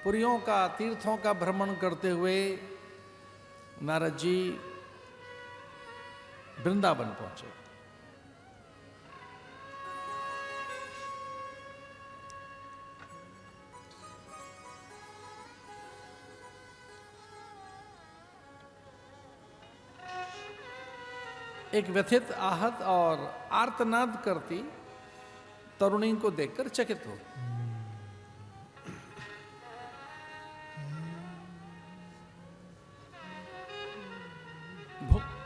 पुरियों का, तीर्थों का भ्रमण करते हुए नारद जी वृंदावन पहुंचे। एक व्यथित, आहत और आर्तनाद करती तरुणी को देखकर चकित हो।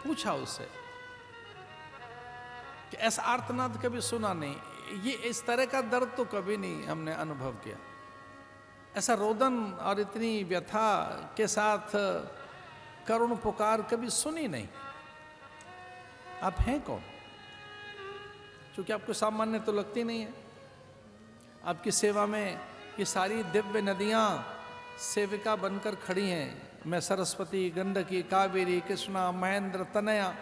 पूछा उससे कि ऐसा आर्तनाद कभी सुना नहीं, ये इस तरह का दर्द तो कभी नहीं हमने अनुभव किया, ऐसा रोदन और इतनी व्यथा के साथ करुण पुकार कभी सुनी नहीं। आप हैं कौन? क्योंकि आपको सामान्य तो लगती नहीं है। आपकी सेवा में ये सारी दिव्य नदियां सेविका बनकर खड़ी हैं। मैं सरस्वती, गंडकी, कावेरी, कृष्णा, महेंद्र, तनया,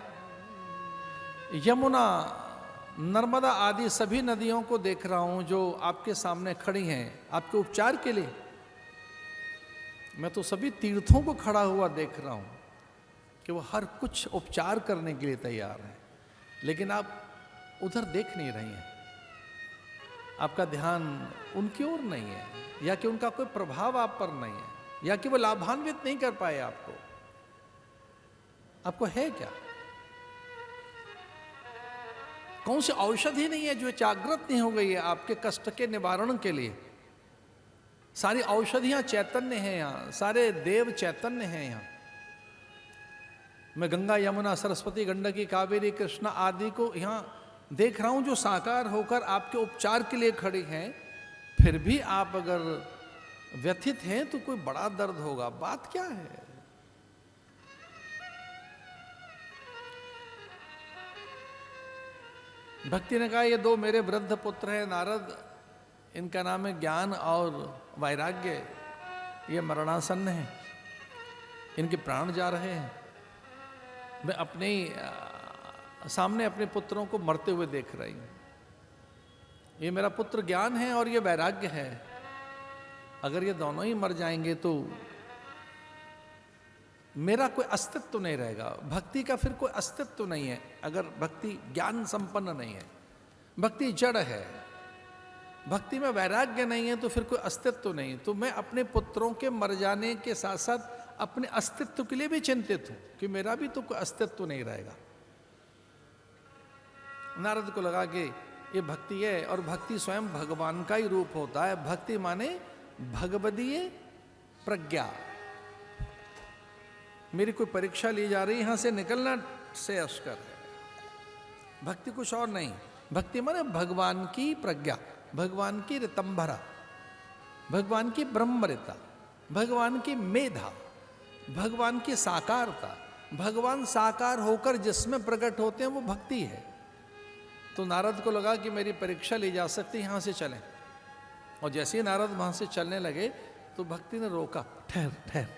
यमुना, नर्मदा आदि सभी नदियों को देख रहा हूं जो आपके सामने खड़ी हैं आपके उपचार के लिए। मैं तो सभी तीर्थों को खड़ा हुआ देख रहा हूं कि वो हर कुछ उपचार करने के लिए तैयार हैं, लेकिन आप उधर देख नहीं रही हैं। आपका ध्यान उनकी ओर नहीं है, या कि उनका कोई प्रभाव आप पर नहीं है, या कि वो लाभान्वित नहीं कर पाए आपको। आपको है क्या? कौन सी औषधि नहीं है जो जागृत नहीं हो गई है आपके कष्ट के निवारण के लिए? सारी औषधियां चैतन्य हैं यहां, सारे देव चैतन्य हैं यहां। मैं गंगा, यमुना, सरस्वती, गंडकी, कावेरी, कृष्णा आदि को यहां देख रहा हूं जो साकार होकर आपके उपचार के लिए खड़ी हैं। फिर भी आप अगर व्यथित हैं तो कोई बड़ा दर्द होगा। बात क्या है? भक्ति ने कहा, ये दो मेरे वृद्ध पुत्र हैं नारद, इनका नाम है ज्ञान और वैराग्य। ये मरणासन्न हैं, इनके प्राण जा रहे हैं। मैं अपने सामने अपने पुत्रों को मरते हुए देख रही हूं। ये मेरा पुत्र ज्ञान है और ये वैराग्य है। अगर ये दोनों ही मर जाएंगे तो मेरा कोई अस्तित्व नहीं रहेगा। भक्ति का फिर कोई अस्तित्व नहीं है अगर भक्ति ज्ञान संपन्न नहीं है। भक्ति जड़ है। भक्ति में वैराग्य नहीं है तो फिर कोई अस्तित्व नहीं। तो मैं अपने पुत्रों के मर जाने के साथ साथ अपने अस्तित्व के लिए भी चिंतित हूं कि मेरा भी तो कोई अस्तित्व नहीं रहेगा। नारद को लगा कि ये भक्ति है, और भक्ति स्वयं भगवान का ही रूप होता है। भक्ति माने भगवदीय प्रज्ञा। मेरी कोई परीक्षा ली जा रही, यहां से निकलना श्रेयस्कर है। भक्ति कुछ और नहीं। भक्ति माने भगवान की प्रज्ञा, भगवान की ऋतंभरा, भगवान की ब्रह्मरिता, भगवान की मेधा, भगवान की साकारता। भगवान साकार होकर जिसमें प्रकट होते हैं वो भक्ति है। तो नारद को लगा कि मेरी परीक्षा ली जा सकती, यहां से चलें। और जैसे ही नारद वहां से चलने लगे तो भक्ति ने रोका, ठहर ठहर।